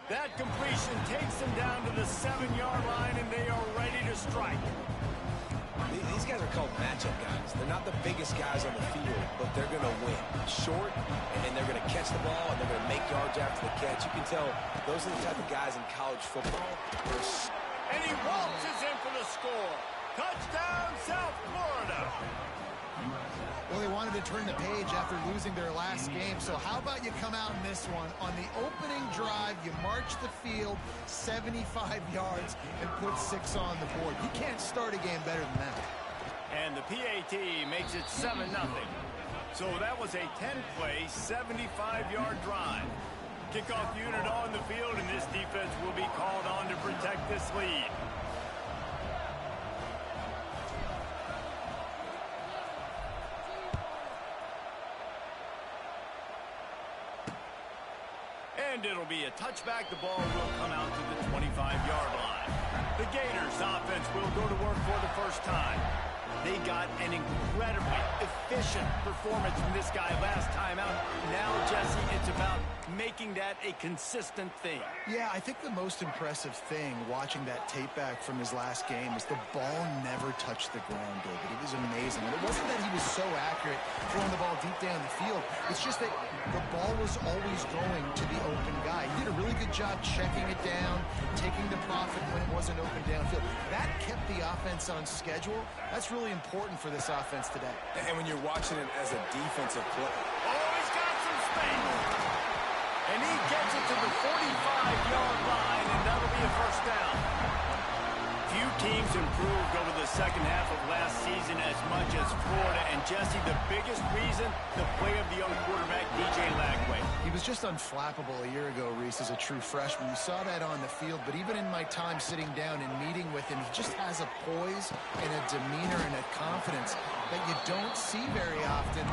That completion takes them down to the 7-yard line, and they are ready to strike. These guys are called matchup guys. They're not the biggest guys on the field, but they're going to win. Short, and they're going to catch the ball, and they're going to make yards after the catch. You can tell those are the type of guys in college football. And he waltzes in for the score. Touchdown, South Florida. Well, they wanted to turn the page after losing their last game, so how about you come out in this one? On the opening drive, you march the field 75 yards and put 6 on the board. You can't start a game better than that. And the PAT makes it 7-0. So that was a 10-play, 75-yard drive. Kickoff unit on the field, and this defense will be called on to protect this lead. And it'll be a touchback. The ball will come out to the 25-yard line. The Gators offense will go to work for the first time. They got an incredibly efficient performance from this guy last time out. Now, Jesse, it's about making that a consistent thing. Yeah, I think the most impressive thing watching that tape back from his last game is the ball never touched the ground, David. It was amazing. And it wasn't that he was so accurate throwing the ball deep down the field. It's just that the ball was always going to the open guy. He did a really good job checking it down, taking the profit when it wasn't open downfield. That kept the offense on schedule. That's really important for this offense today. And when you're watching it as a defensive play. Oh, he's got some space. And he gets it to the 45-yard line, and that'll be a first down. Few teams improved over the second half of last season as much as Florida. And, Jesse, the biggest reason, the play of the young quarterback, DJ Lagway. He was just unflappable a year ago, Reese, as a true freshman. You saw that on the field, but even in my time sitting down and meeting with him, he just has a poise and a demeanor and a confidence that you don't see very often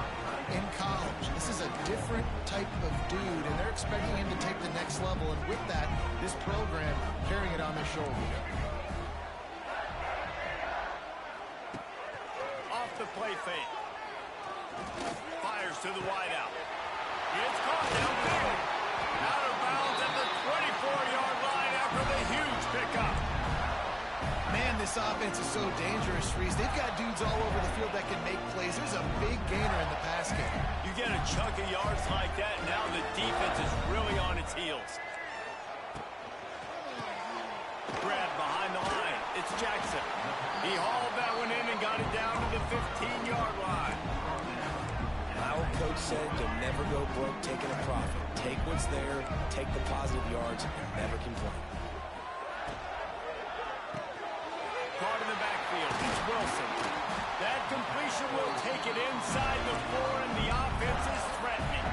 in college. This is a different type of dude, and they're expecting him to take the next level, and with that, this program carrying it on their shoulders. Off the play fake. Fires to the wideout. It's caught downfield. Out of bounds at the 24-yard line after the huge pickup. Man, this offense is so dangerous, Reese. They've got dudes all over the field that can make plays. There's a big gainer in the pass game. You get a chunk of yards like that, now the defense is really on its heels. Grab behind the line. It's Jackson. He hauled that one in and got it down to the 15-yard line. My old coach said you'll never go broke taking a profit. Take what's there, take the positive yards, and never complain. Caught in the backfield. It's Wilson. That completion will take it inside the 4, and the offense is threatening.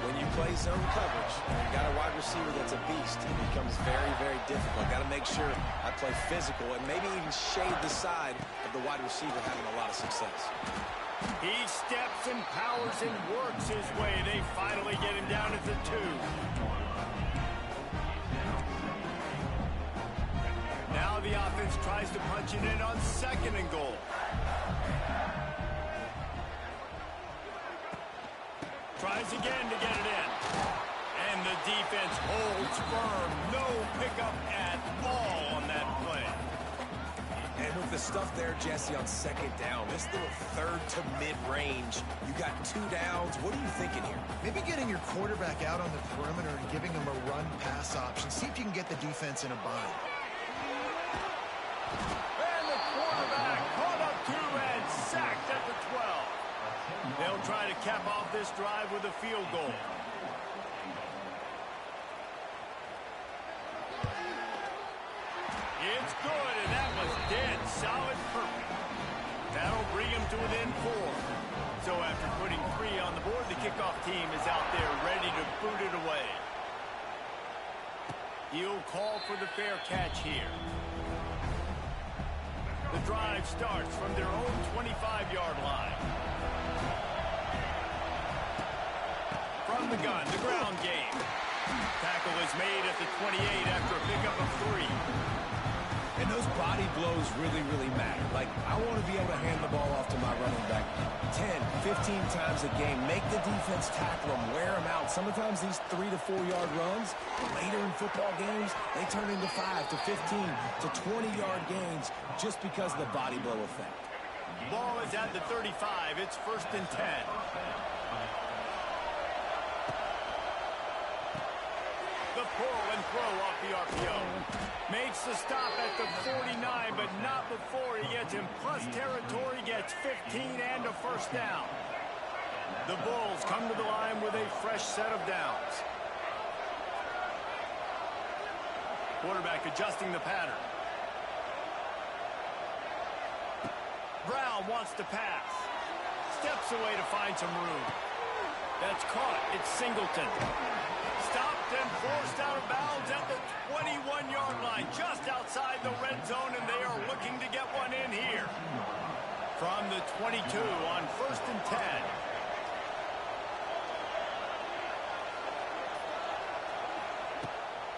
When you play zone coverage, you got a wide receiver that's a beast. It becomes very, very difficult. Got to make sure I play physical and maybe even shade the side of the wide receiver having a lot of success. He steps and powers and works his way. They finally get him down at the 2. Now the offense tries to punch it in on 2nd and goal. Tries again to get it in. And the defense holds firm. No pickup at all on that play. And with the stuff there, Jesse, on 2nd down, this little 3rd to mid-range, you got 2 downs. What are you thinking here? Maybe getting your quarterback out on the perimeter and giving him a run-pass option. See if you can get the defense in a bind. And the quarterback caught up 2 and sacked at the 12. They'll try to cap off this drive with a field goal. It's good, and that was dead solid perfect. That'll bring him to within 4. So after putting 3 on the board, the kickoff team is out there ready to boot it away. He'll call for the fair catch here. The drive starts from their own 25-yard line. From the gun, the ground game. Tackle is made at the 28 after a pickup of 3. And those body blows really matter. Like, I want to be able to hand the ball off to my running back 10, 15 times a game. Make the defense tackle them, wear them out. Sometimes these 3 to 4 yard runs, later in football games, they turn into 5 to 15 to 20-yard gains just because of the body blow effect. Ball is at the 35. It's 1st and 10. The pull and throw off the RPO. Makes the stop at the 49, but not before he gets in plus territory, gets 15 and a 1st down. The Bulls come to the line with a fresh set of downs. Quarterback adjusting the pattern. Brown wants to pass. Steps away to find some room. That's caught. It's Singleton. Stopped and forced out of bounds at the 21-yard line, just outside the red zone, and they are looking to get one in here. From the 22 on 1st and 10.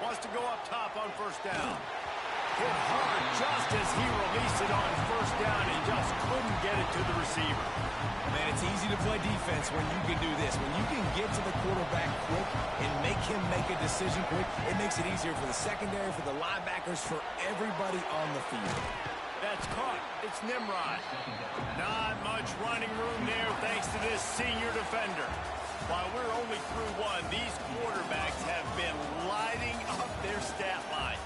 Wants to go up top on 1st down. Hit hard just as he released it on 1st down. He just couldn't get it to the receiver. Man, it's easy to play defense when you can do this. When you can get to the quarterback quick and make him make a decision quick, it makes it easier for the secondary, for the linebackers, for everybody on the field. That's caught. It's Nimrod. Not much running room there thanks to this senior defender. While we're only through one, these quarterbacks have been lighting up their stat line.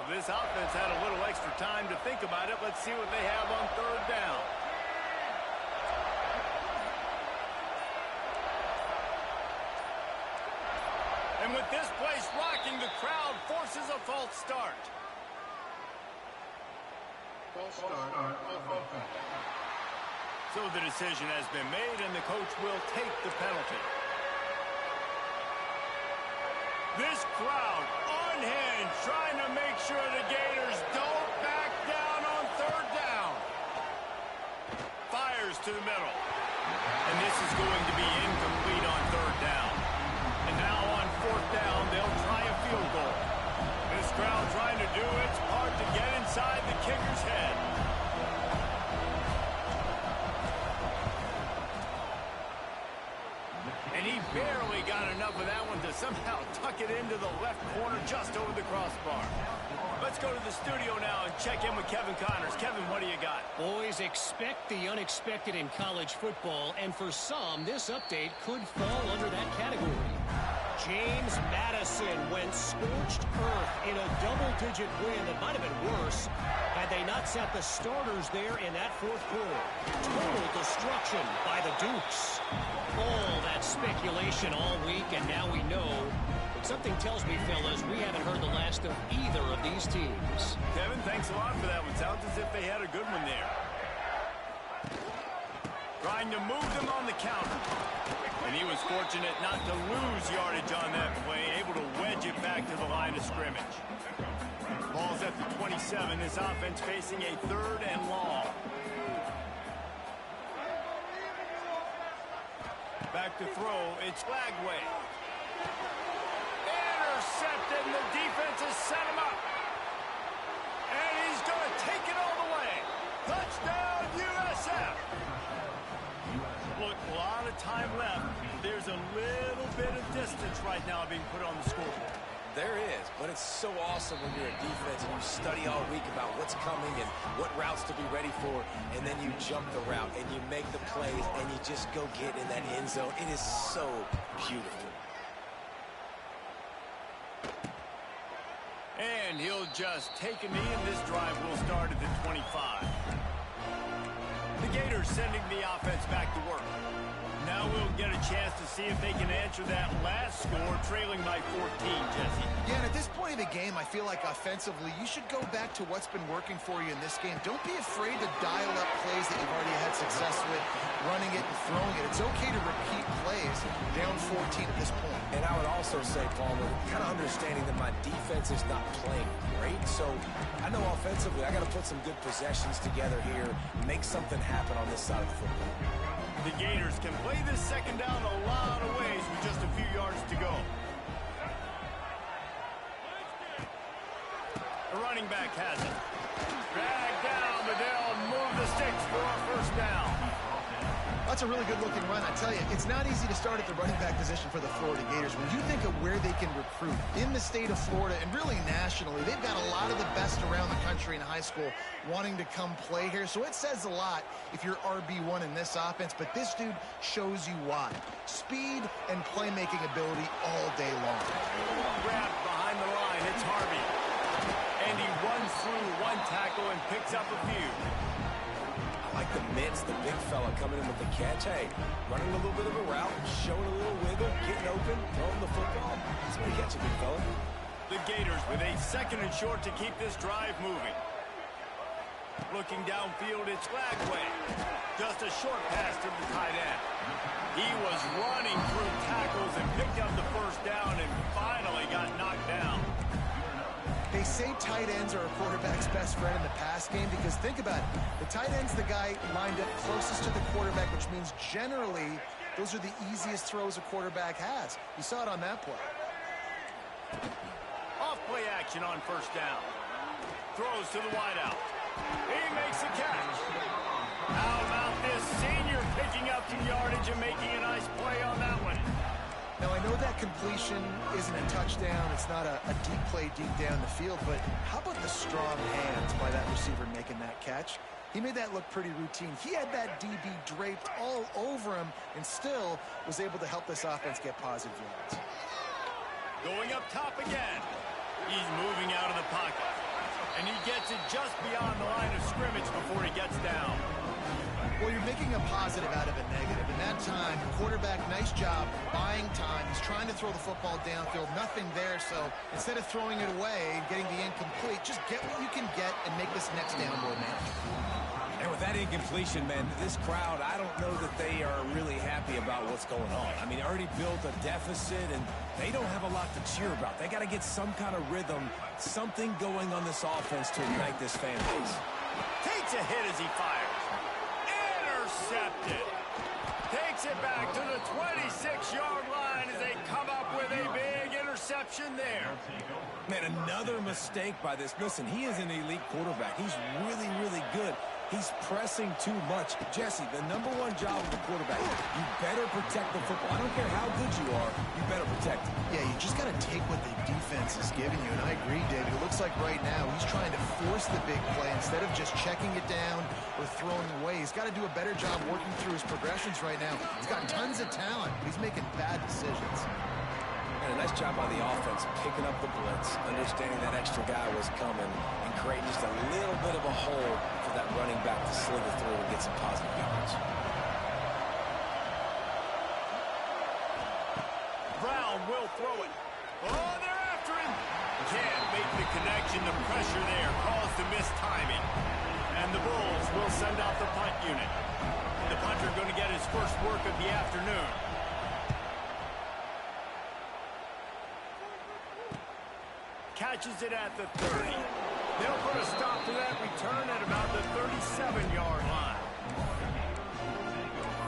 This offense had a little extra time to think about it. Let's see what they have on 3rd down. And with this place rocking, the crowd forces a false start. So the decision has been made, and the coach will take the penalty. This crowd unhinged, trying to make sure the Gators don't back down on 3rd down. Fires to the middle. And this is going to be incomplete on 3rd down. And now on 4th down, they'll try a field goal. This crowd trying to do its part to get inside the kicker's head. And he barely got enough of that one to somehow tuck it into the left corner just over the crossbar. Let's go to the studio now and check in with Kevin Connors. Kevin, what do you got? Boys, expect the unexpected in college football, and for some, this update could fall under that category. James Madison went scorched earth in a double-digit win that might have been worse had they not set the starters there in that 4th quarter. Total destruction by the Dukes. All that speculation all week, and now we know. But something tells me, fellas, we haven't heard the last of either of these teams. Kevin, thanks a lot for that one. Sounds as if they had a good one there. Trying to move them on the counter. And he was fortunate not to lose yardage on that play, able to wedge it back to the line of scrimmage. Ball's at the 27. This offense facing a 3rd and long. Back to throw. It's Lagway. Intercepted, and the defense has set him up. And he's going to take it all the way. Touchdown, USF. Look, a lot of time left. There's a little bit of distance right now being put on the scoreboard. There is, but it's so awesome when you're a defense and you study all week about what's coming and what routes to be ready for, and then you jump the route and you make the plays and you just go get in that end zone. It is so beautiful. And he'll just take a knee, and this drive will start at the 25. The Gators sending the offense back to work. Now we'll get a chance to see if they can answer that last score, trailing by 14, Jesse. Yeah, and at this point of the game, I feel like offensively, you should go back to what's been working for you in this game. Don't be afraid to dial up plays that you've already had success with, running it and throwing it. It's okay to repeat plays down 14 at this point. And I would also say, Palmer, kind of understanding that my defense is not playing great. So I know offensively I got to put some good possessions together here, make something happen on this side of the football. The Gators can play this second down a lot of ways with just a few yards to go. The running back has it. Dragged down, but they'll move the sticks for a first down. That's a really good-looking run. I tell you, it's not easy to start at the running back position for the Florida Gators. When you think of where they can recruit in the state of Florida and really nationally, they've got a lot of the best around the country in high school wanting to come play here. So it says a lot if you're RB1 in this offense, but this dude shows you why. Speed and playmaking ability all day long. Grab behind the line. It's Harvey. And he runs through one tackle and picks up a few. I like the mitts, the big fella coming in with the catch. Hey, running a little bit of a route, showing a little wiggle, getting open, throwing the football. That's going to catch a big fella. The Gators with a second and short to keep this drive moving. Looking downfield, it's Lagway. Just a short pass to the tight end. He was running through tackles and picked up the first down and finally got knocked down. They say tight ends are a quarterback's best friend in the pass game because think about it. The tight end's the guy lined up closest to the quarterback, which means generally those are the easiest throws a quarterback has. You saw it on that play. Off play action on first down. Throws to the wideout. He makes the catch. How about this senior picking up some yardage and making a nice play on that one? Now, I know that completion isn't a touchdown. It's not a deep play deep down the field, but how about the strong hands by that receiver making that catch? He made that look pretty routine. He had that DB draped all over him and still was able to help this offense get positive yards. Going up top again. He's moving out of the pocket. And he gets it just beyond the line of scrimmage before he gets down. Well, you're making a positive out of a negative. In that time, quarterback, nice job buying time. He's trying to throw the football downfield. Nothing there, so instead of throwing it away and getting the incomplete, just get what you can get and make this next down more manageable. And with that incompletion, man, this crowd, I don't know that they are really happy about what's going on. I mean, they already built a deficit, and they don't have a lot to cheer about. They got to get some kind of rhythm, something going on this offense to ignite this fan base. Takes a hit as he fires. Intercepted. Takes it back to the 26-yard line as they come up with a big interception there. Man, another mistake by this. Listen, he is an elite quarterback. He's really, really good. He's pressing too much. Jesse, the #1 job of the quarterback, you better protect the football. I don't care how good you are, you better protect it. Yeah, you just got to take what the defense is giving you, and I agree, David. It looks like right now he's trying to force the big play instead of just checking it down or throwing away. He's got to do a better job working through his progressions right now. He's got tons of talent, but he's making bad decisions. And a nice job by the offense picking up the blitz, understanding that extra guy was coming, and creating just a little bit of a hole for that running back to slither through and get some positive yards. Brown will throw it. Oh, they're after him. Can't make the connection. The pressure there caused the missed timing. And the Bulls will send out the punt unit. The punter going to get his first work of the afternoon. Catches it at the 30. They'll put a stop to that return at about the 37-yard line.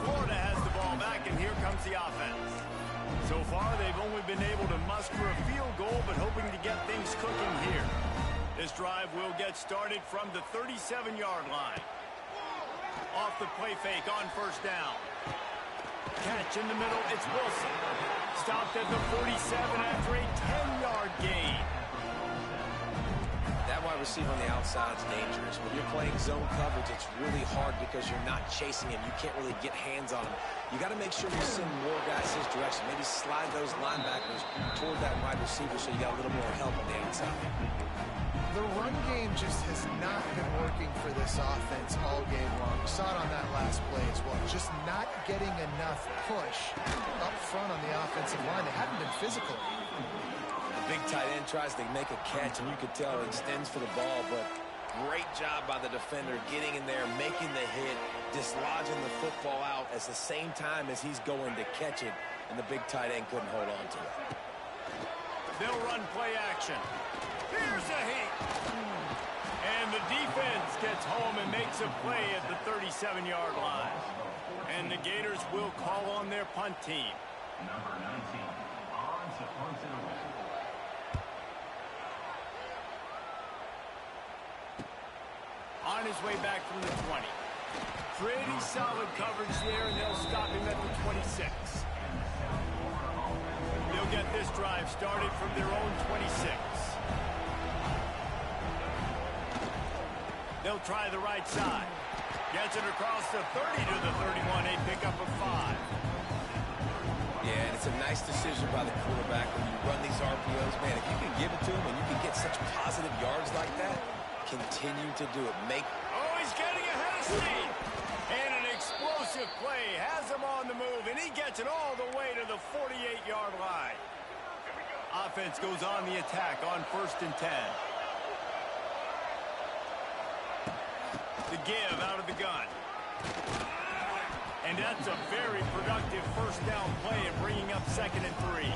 Florida has the ball back, and here comes the offense. So far, they've only been able to muster a field goal, but hoping to get things cooking here. This drive will get started from the 37-yard line. Off the play fake on first down. Catch in the middle, it's Wilson. Stopped at the 47 after a 10-yard gain. That wide receiver on the outside is dangerous. When you're playing zone coverage, it's really hard because you're not chasing him. You can't really get hands on him. You got to make sure you send more guys his direction. Maybe slide those linebackers toward that wide receiver so you got a little more help on the outside. The run game just has not been working for this offense all game long. We saw it on that last play as well. Just not getting enough push up front on the offensive line. They haven't been physical. Big tight end tries to make a catch, and you could tell he extends for the ball, but Great job by the defender getting in there, making the hit, dislodging the football out at the same time as he's going to catch it, and the big tight end couldn't hold on to it. They'll run play action. Here's a heat. And the defense gets home and makes a play at the 37-yard line. And the Gators will call on their punt team. Number 19, on to punt it away. On his way back from the 20. Pretty solid coverage there, and they'll stop him at the 26. They'll get this drive started from their own 26. They'll try the right side. Gets it across the 30 to the 31, a pickup of 5. Yeah, and it's a nice decision by the quarterback when you run these RPOs. Man, if you can give it to him and you can get such positive yards like that, continue to do it. Oh, he's getting ahead of steam. And an explosive play has him on the move, and he gets it all the way to the 48-yard line. Offense goes on the attack on 1st and 10. The give out of the gun. And that's a very productive first down play and bringing up 2nd and 3.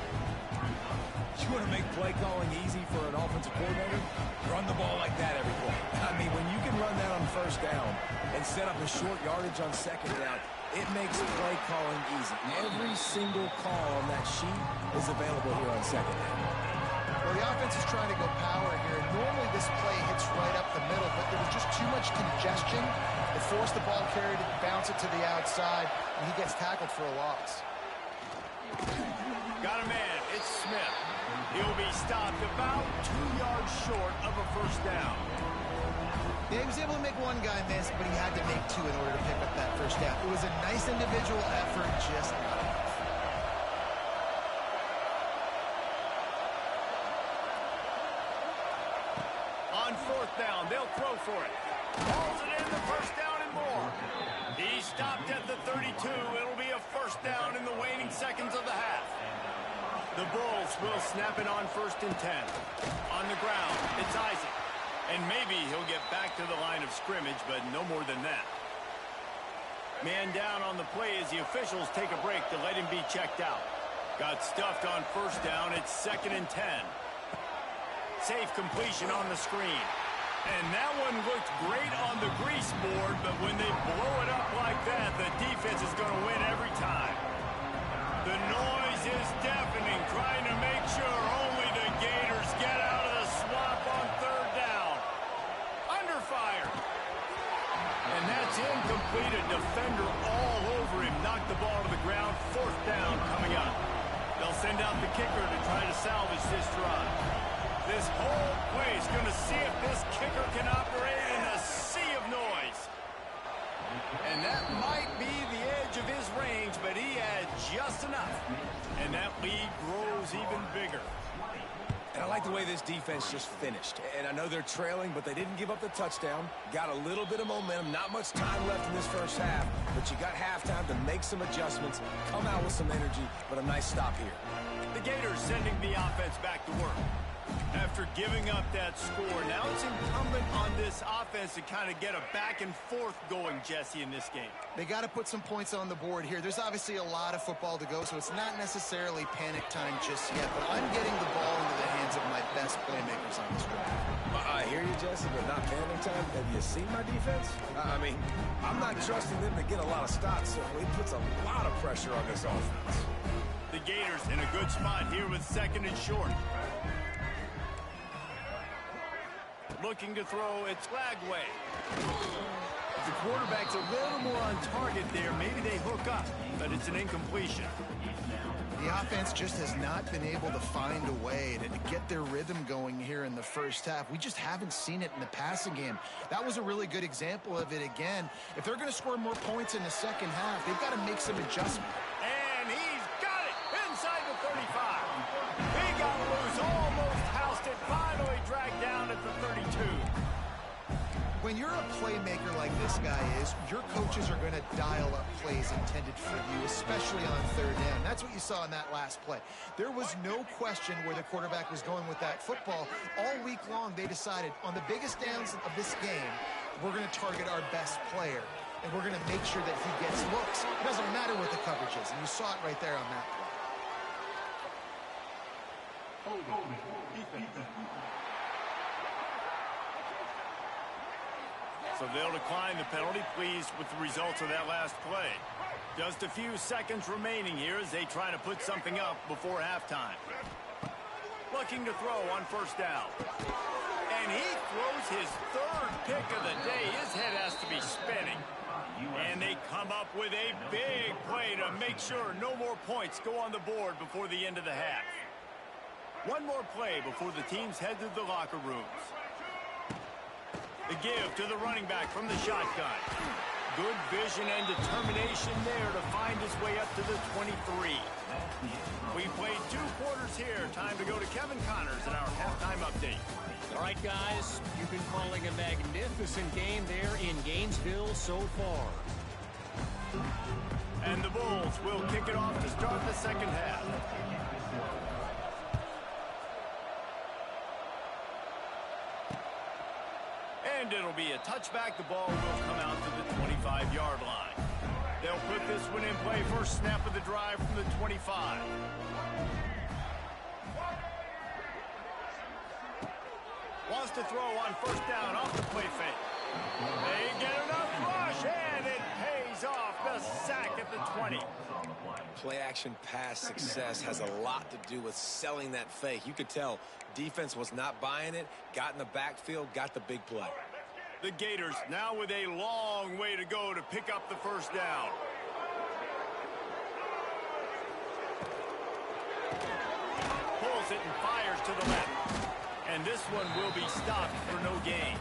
You want to make play calling easy for an offensive coordinator? Run the ball like that every play. I mean, when you can run that on 1st down and set up a short yardage on 2nd down, it makes play calling easy. Every single call on that sheet is available here on 2nd down. Well, the offense is trying to go power here. Normally this play hits right up the middle, but there was just too much congestion. It forced the ball carrier to bounce it to the outside, and he gets tackled for a loss. Got a man. It's Smith. He'll be stopped about 2 yards short of a 1st down. Yeah, he was able to make one guy miss, but he had to make 2 in order to pick up that 1st down. It was a nice individual effort, just not enough. On 4th down, they'll throw for it. Hauls it in, the 1st down and more. He's stopped at the 32. It'll be a 1st down in the waning seconds of the half. The Bulls will snap it on 1st and 10. On the ground, it's Isaac. And maybe he'll get back to the line of scrimmage, but no more than that. Man down on the play as the officials take a break to let him be checked out. Got stuffed on 1st down. It's 2nd and 10. Safe completion on the screen. And that one looked great on the grease board, but when they blow it up like that, the defense is going to win every time. The noise is deafening, trying to make sure only the Gators get out of the swamp on 3rd down. Under fire. And that's incomplete. A defender all over him. Knocked the ball to the ground. 4th down coming up. They'll send out the kicker to try to salvage this drive. This whole play is going to see if this kicker can operate in a sea of noise. And that might be the edge of his range, but he had just enough. And that lead grows even bigger. And I like the way this defense just finished. And I know they're trailing, but they didn't give up the touchdown. Got a little bit of momentum. Not much time left in this 1st half, but you got halftime to make some adjustments, come out with some energy, but a nice stop here. The Gators sending the offense back to work. After giving up that score, now it's incumbent on this offense to kind of get a back and forth going, Jesse, in this game. They got to put some points on the board here. There's obviously a lot of football to go, so it's not necessarily panic time just yet, but I'm getting the ball into the hands of my best playmakers on this drive. I hear you, Jesse, but not panic time. Have you seen my defense? I mean, I'm not trusting them to get a lot of stops, so it puts a lot of pressure on this offense. The Gators in a good spot here with 2nd and short. Looking to throw, it's Lagway. The quarterback's a little more on target there. Maybe they hook up, but it's an incompletion. The offense just has not been able to find a way to get their rhythm going here in the 1st half. We just haven't seen it in the passing game. That was a really good example of it again. If they're going to score more points in the 2nd half, they've got to make some adjustments. And he's got it inside the 35. He got loose, almost housed it, finally dragged down at the 32. When you're a playmaker like this guy is, your coaches are going to dial up plays intended for you, especially on third down. That's what you saw in that last play. There was no question where the quarterback was going with that football. All week long, they decided on the biggest downs of this game, we're going to target our best player, and we're going to make sure that he gets looks. It doesn't matter what the coverage is, and you saw it right there on that play. So they'll decline the penalty, pleased with the results of that last play. Just a few seconds remaining here as they try to put something up before halftime. Looking to throw on first down. And he throws his third pick of the day. His head has to be spinning. And they come up with a big play to make sure no more points go on the board before the end of the half. One more play before the teams head to the locker rooms. The give to the running back from the shotgun. Good vision and determination there to find his way up to the 23. We played 2 quarters here. Time to go to Kevin Connors in our halftime update. All right, guys, you've been calling a magnificent game there in Gainesville so far. And the Bulls will kick it off to start the second half. And it'll be a touchback. The ball will come out to the 25-yard line. They'll put this one in play. First snap of the drive from the 25. Wants to throw on first down off the play fake. They get enough rush, and it pays off. The sack at the 20. Play-action pass success has a lot to do with selling that fake. You could tell defense was not buying it, got in the backfield, got the big play. The Gators now with a long way to go to pick up the first down. Pulls it and fires to the left. And this one will be stopped for no gain.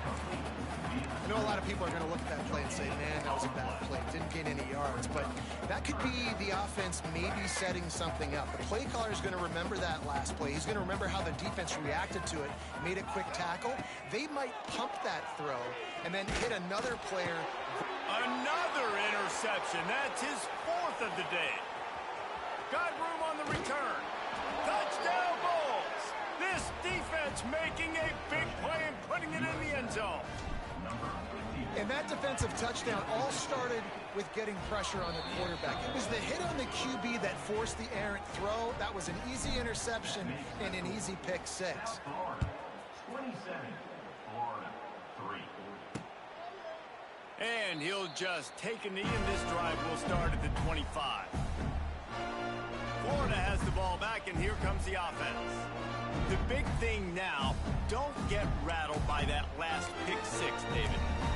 I know a lot of people are going to look at that play and say, man, that was a bad play. Didn't gain any yards. But that could be the offense maybe setting something up. The play caller is going to remember that last play. He's going to remember how the defense reacted to it, made a quick tackle. They might pump that throw and then hit another player. Another interception. That's his 4th of the day. Got room on the return. Touchdown Bulls. This defense making a big play and putting it in the end zone. And that defensive touchdown all started with getting pressure on the quarterback. It was the hit on the QB that forced the errant throw. That was an easy interception and an easy pick 6. 27, Florida, 3. And he'll just take a knee, and this drive will start at the 25. Florida has the ball back, and here comes the offense. The big thing now, don't get rattled by that last pick 6, David.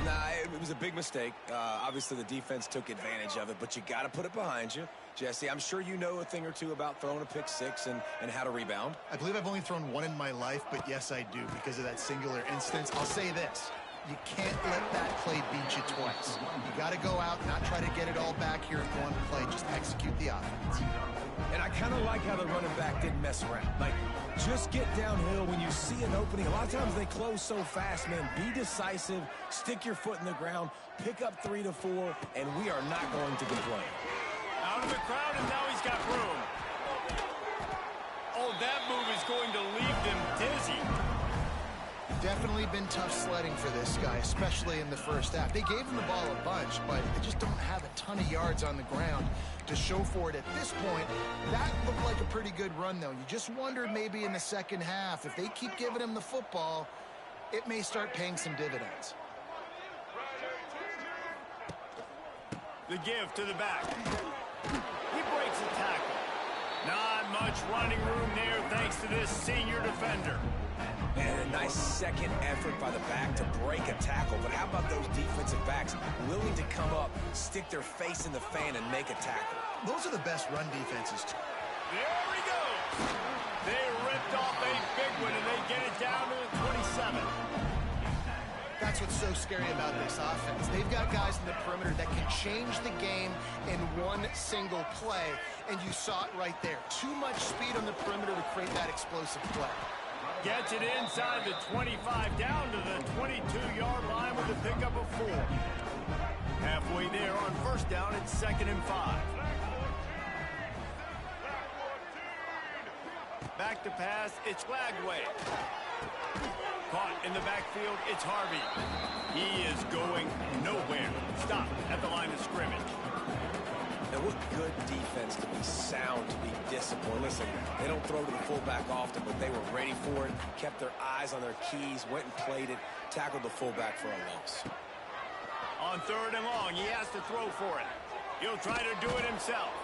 Nah, it was a big mistake. Obviously, the defense took advantage of it, but you got to put it behind you. Jesse, I'm sure you know a thing or two about throwing a pick 6 and how to rebound. I believe I've only thrown one in my life, but yes, I do because of that singular instance. I'll say this. You can't let that play beat you twice. You got to go out, not try to get it all back here in one play. Just execute the offense. And I kind of like how the running back didn't mess around. Like, just get downhill when you see an opening. A lot of times they close so fast, man. Be decisive, stick your foot in the ground, pick up 3 to 4, and we are not going to complain. Out of the crowd, and now he's got room. Oh, that move is going to leave them dizzy. Definitely been tough sledding for this guy, especially in the first half. They gave him the ball a bunch, but they just don't have a ton of yards on the ground to show for it at this point. That looked like a pretty good run, though. You just wondered maybe in the second half, if they keep giving him the football, it may start paying some dividends. The give to the back. He breaks a tackle. Not much running room there thanks to this senior defender. And a nice second effort by the back to break a tackle. But how about those defensive backs willing to come up, stick their face in the fan, and make a tackle? Those are the best run defenses. There he goes. They ripped off a big one, and they get it down to the 27. That's what's so scary about this offense. They've got guys in the perimeter that can change the game in one single play, and you saw it right there. Too much speed on the perimeter to create that explosive play. Gets it inside the 25, down to the 22-yard line with a pickup of 4. Halfway there on first down, it's 2nd and 5. Back to pass, it's Lagway. Caught in the backfield, it's Harvey. He is going nowhere. Stop at the line of scrimmage. And what good defense to be sound, to be disciplined. Listen, they don't throw to the fullback often, but they were ready for it, kept their eyes on their keys, went and played it, tackled the fullback for a loss. On 3rd and long, he has to throw for it. He'll try to do it himself.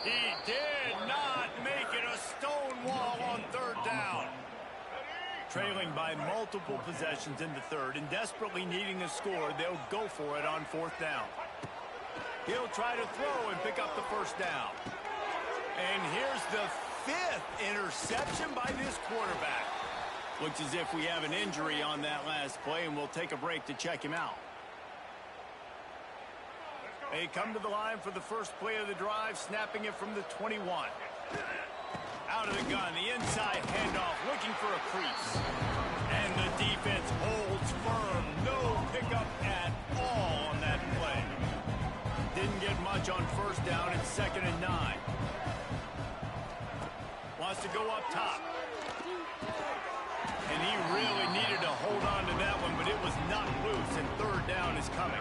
He did not make it a stone wall on 3rd down. Trailing by multiple possessions in the 3rd and desperately needing a score, they'll go for it on 4th down. He'll try to throw and pick up the 1st down. And here's the 5th interception by this quarterback. Looks as if we have an injury on that last play, and we'll take a break to check him out. They come to the line for the first play of the drive, snapping it from the 21. Out of the gun, the inside handoff, looking for a crease. And the defense holds firm. No pickup at all on that play. Didn't get much on 1st down. It's 2nd and 9. Wants to go up top. And he really needed to hold on to that one, but it was not loose, and 3rd down is coming.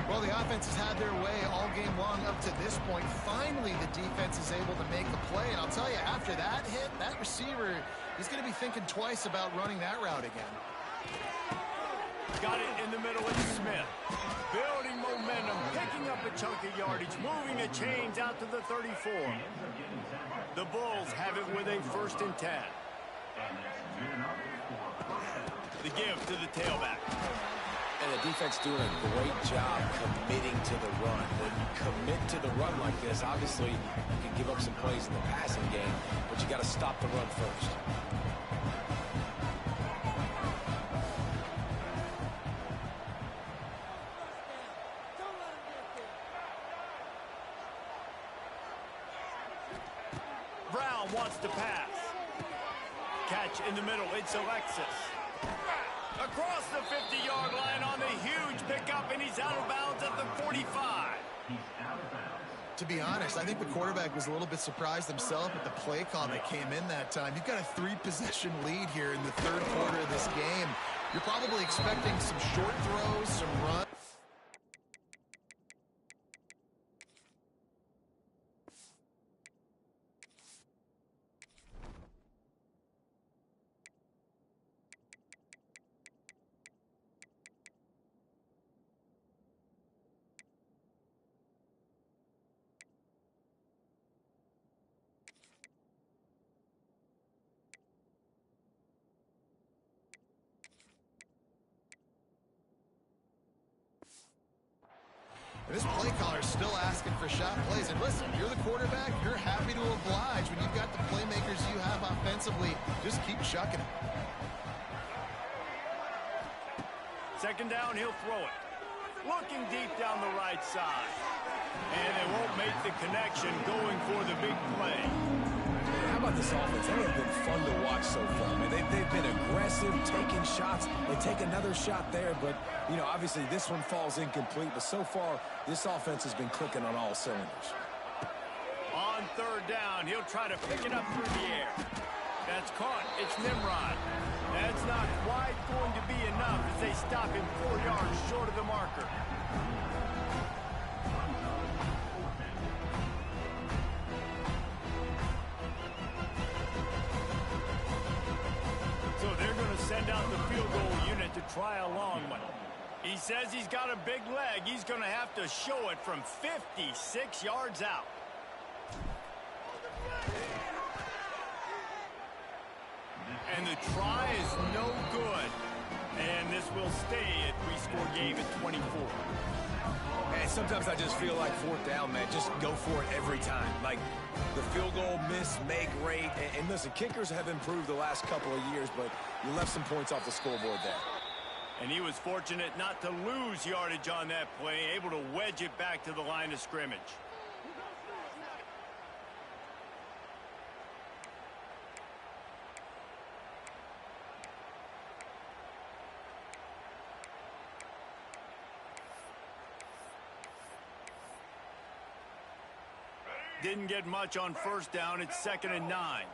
Well, the offense has had their way all game long up to this point. Finally, the defense is able to make a play. And I'll tell you, after that hit, that receiver is going to be thinking twice about running that route again. Got it in the middle, it's Smith. Building momentum, picking up a chunk of yardage, moving the chains out to the 34. The Bulls have it with a 1st and 10. The give to the tailback. And the defense doing a great job committing to the run. When you commit to the run like this, obviously you can give up some plays in the passing game, but you got to stop the run first. Brown wants to pass. Catch in the middle, it's Alexis. Across the 50-yard line on the huge pickup, and he's out of bounds at the 45. To be honest, I think the quarterback was a little bit surprised himself at the play call that came in that time. You've got a 3-possession lead here in the 3rd quarter of this game. You're probably expecting some short throws, some runs. This play caller's still asking for shot plays. And listen, you're the quarterback. You're happy to oblige when you've got the playmakers you have offensively. Just keep chucking it. 2nd down, he'll throw it. Looking deep down the right side. And they won't make the connection going for the big play. How about this offense? They have been fun to watch so far. Man, they've been aggressive, taking shots. They take another shot there, but, you know, obviously this one falls incomplete. But so far, this offense has been clicking on all cylinders. On 3rd down, he'll try to pick it up through the air. That's caught. It's Nimrod. That's not quite going to be enough as they stop him 4 yards short of the marker. So they're going to send out the field goal unit to try a long one. He says he's got a big leg. He's going to have to show it from 56 yards out. And the try is no good. And this will stay a 3-score game at 24. And sometimes I just feel like 4th down, man, just go for it every time. Like the field goal miss, make rate. And listen, kickers have improved the last couple of years, but you left some points off the scoreboard there. And he was fortunate not to lose yardage on that play, able to wedge it back to the line of scrimmage. Didn't get much on first down. It's 2nd and 9.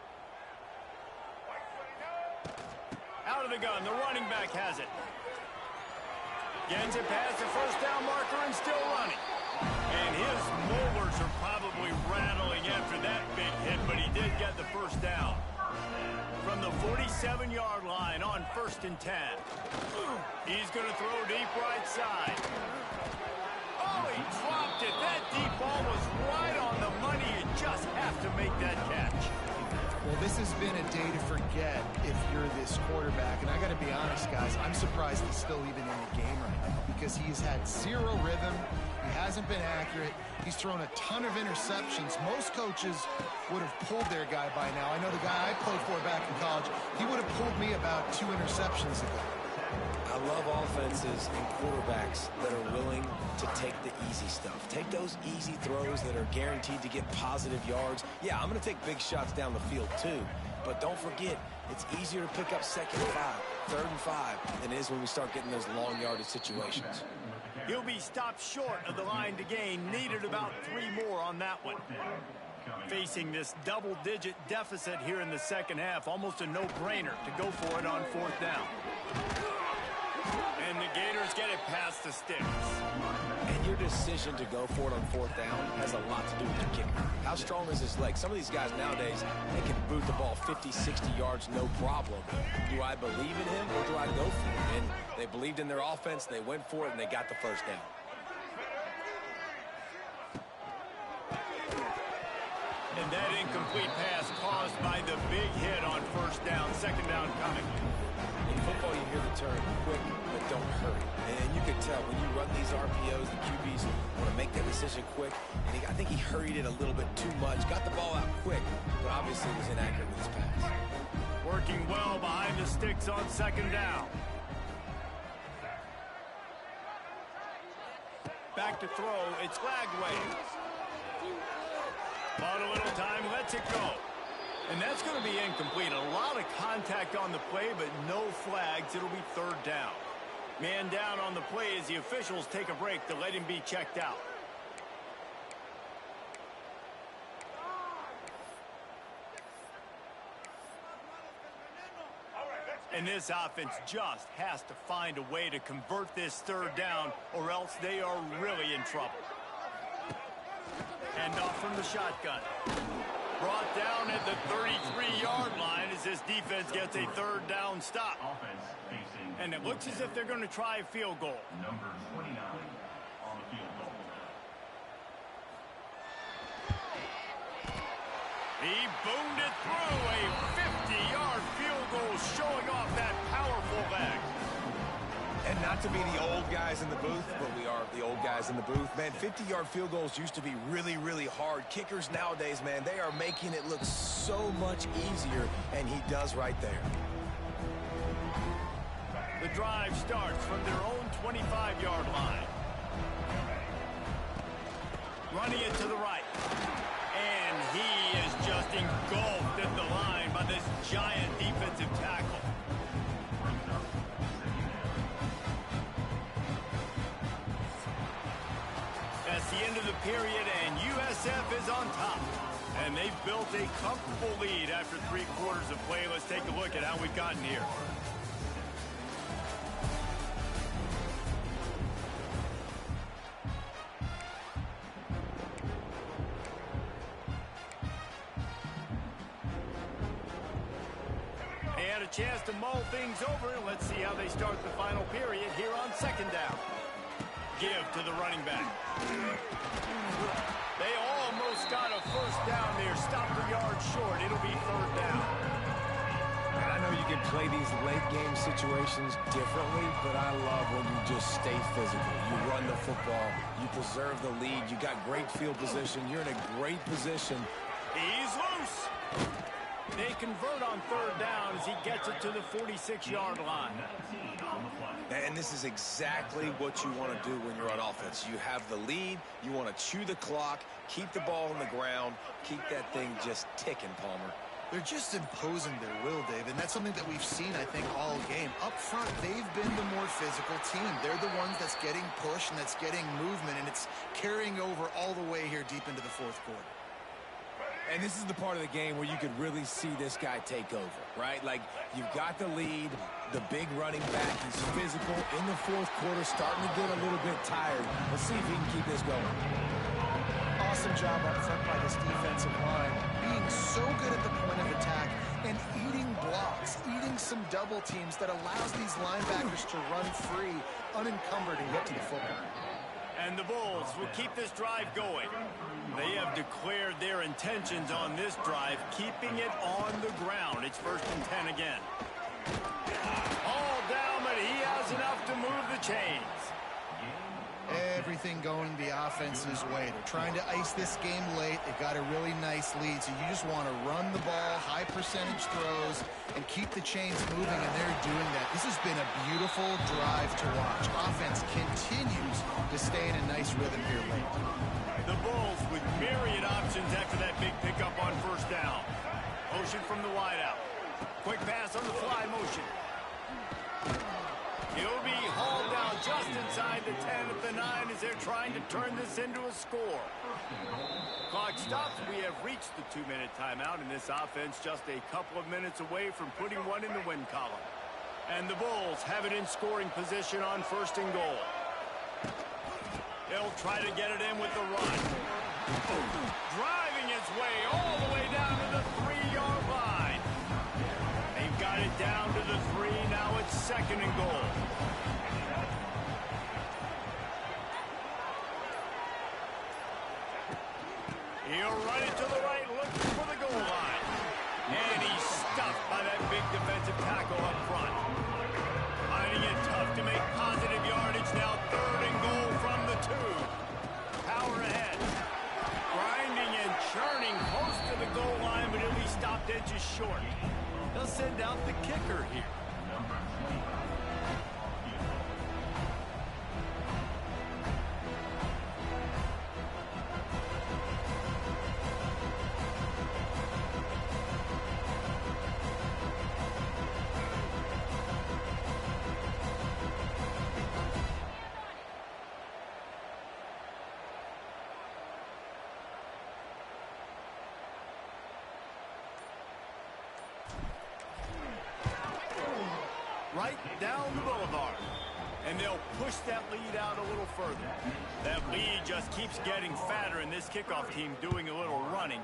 Out of the gun. The running back has it. Gets it past the first down marker and still running. And his molars are probably rattling after that big hit, but he did get the first down. From the 47-yard line on 1st and 10. He's going to throw deep right side. Oh, he dropped it. That deep ball was right on the money. You just have to make that catch. Well, this has been a day to forget if you're this quarterback. And I got to be honest, guys, I'm surprised he's still even in the game right now because he's had zero rhythm. He hasn't been accurate. He's thrown a ton of interceptions. Most coaches would have pulled their guy by now. I know the guy I played for back in college, he would have pulled me about 2 interceptions ago. I love offenses and quarterbacks that are willing to take the easy stuff. Take those easy throws that are guaranteed to get positive yards. Yeah, I'm going to take big shots down the field too. But don't forget, it's easier to pick up 2nd and 5, 3rd and 5 than it is when we start getting those long yardage situations. He'll be stopped short of the line to gain. Needed about 3 more on that one. Facing this double-digit deficit here in the second half, almost a no-brainer to go for it on 4th down. And the Gators get it past the sticks. And your decision to go for it on 4th down has a lot to do with your kicker. How strong is his leg? Some of these guys nowadays, they can boot the ball 50, 60 yards, no problem. Do I believe in him or do I go for it? And they believed in their offense, they went for it, and they got the first down. And that incomplete pass caused by the big hit on 1st down, 2nd down coming. In football, you hear the term quick, but don't hurry. And you can tell when you run these RPOs, the QBs want to make that decision quick. And I think he hurried it a little bit too much. Got the ball out quick, but obviously was inaccurate with his pass. Working well behind the sticks on 2nd down. Back to throw. It's Flagway. Bought a little time, lets it go. And that's going to be incomplete. A lot of contact on the play, but no flags. It'll be 3rd down. Man down on the play as the officials take a break to let him be checked out. And this offense just has to find a way to convert this 3rd down, or else they are really in trouble. Hand off from the shotgun. Brought down at the 33-yard line as this defense gets a 3rd down stop. And it looks as if they're going to try a field goal. Number 29 on the field goal. He boomed it through. A 50-yard field goal showing off that powerful leg. And not to be the old guys in the booth, but we are the old guys in the booth. Man, 50-yard field goals used to be really, really hard. Kickers nowadays, man, they are making it look so much easier, and he does right there. The drive starts from their own 25-yard line. Running it to the right. And he is just engulfed at the line by this giant defensive tackle. That's the end of the period, and USF is on top. And they've built a comfortable lead after 3 quarters of play. Let's take a look at how we've gotten here. They had a chance to mull things over. Let's see how they start the final period here on 2nd down. Give to the running back. They almost got a 1st down there. Stopped a yard short. It'll be 3rd down. And I know you can play these late-game situations differently, but I love when you just stay physical. You run the football. You preserve the lead. You got great field position. You're in a great position. He's loose. They convert on 3rd down as he gets it to the 46-yard line. And this is exactly what you want to do when you're on offense. You have the lead. You want to chew the clock, keep the ball on the ground, keep that thing just ticking, Palmer. They're just imposing their will, Dave, and that's something that we've seen, I think, all game. Up front, they've been the more physical team. They're the ones that's getting pushed and that's getting movement, and it's carrying over all the way here deep into the 4th quarter. And this is the part of the game where you could really see this guy take over, right? Like, you've got the lead, the big running back. He's physical in the fourth quarter, starting to get a little bit tired. Let's see if he can keep this going. Awesome job up front by this defensive line, being so good at the point of attack and eating blocks, eating some double teams that allows these linebackers to run free, unencumbered, and get to the football. And the Bulls will keep this drive going. They have declared their intentions on this drive, keeping it on the ground. It's 1st and 10 again. All down, but he has enough to move the chains. Everything going the offense's way. They're trying to ice this game late. They've got a really nice lead, so you just want to run the ball, high percentage throws, and keep the chains moving, and they're doing that. This has been a beautiful drive to watch. Offense continues to stay in a nice rhythm here late. The Bulls with myriad options after that big pickup on 1st down. Motion from the wideout. Quick pass on the fly motion. He'll be hauled down just inside the 10 at the 9 as they're trying to turn this into a score. Clock stops. We have reached the 2-minute timeout, and this offense just a couple of minutes away from putting one in the win column. And the Bulls have it in scoring position on 1st and goal. They'll try to get it in with the run. Driving its way all the way down to the 3-yard line. They've got it down to the 3. Now it's 2nd and goal. He'll run it to the right, looking for the goal line. And he's stuffed by that big defensive tackle up front. Finding it tough to make positive yardage. Now 3rd and goal from the 2. Power ahead. Grinding and churning close to the goal line, but he'll be stopped edges short. They'll send out the kicker here. Right down the boulevard. And they'll push that lead out a little further. That lead just keeps getting fatter, and this kickoff team doing a little running.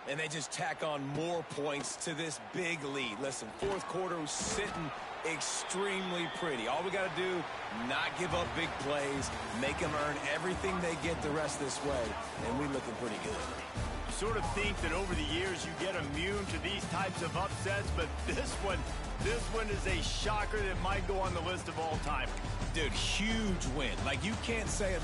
And they just tack on more points to this big lead. Listen, fourth quarter was sitting extremely pretty. All we got to do, not give up big plays, make them earn everything they get the rest this way, and we're looking pretty good. You sort of think that over the years you get immune to these types of upsets, but this one is a shocker that might go on the list of all time. Dude, huge win. Like, you can't say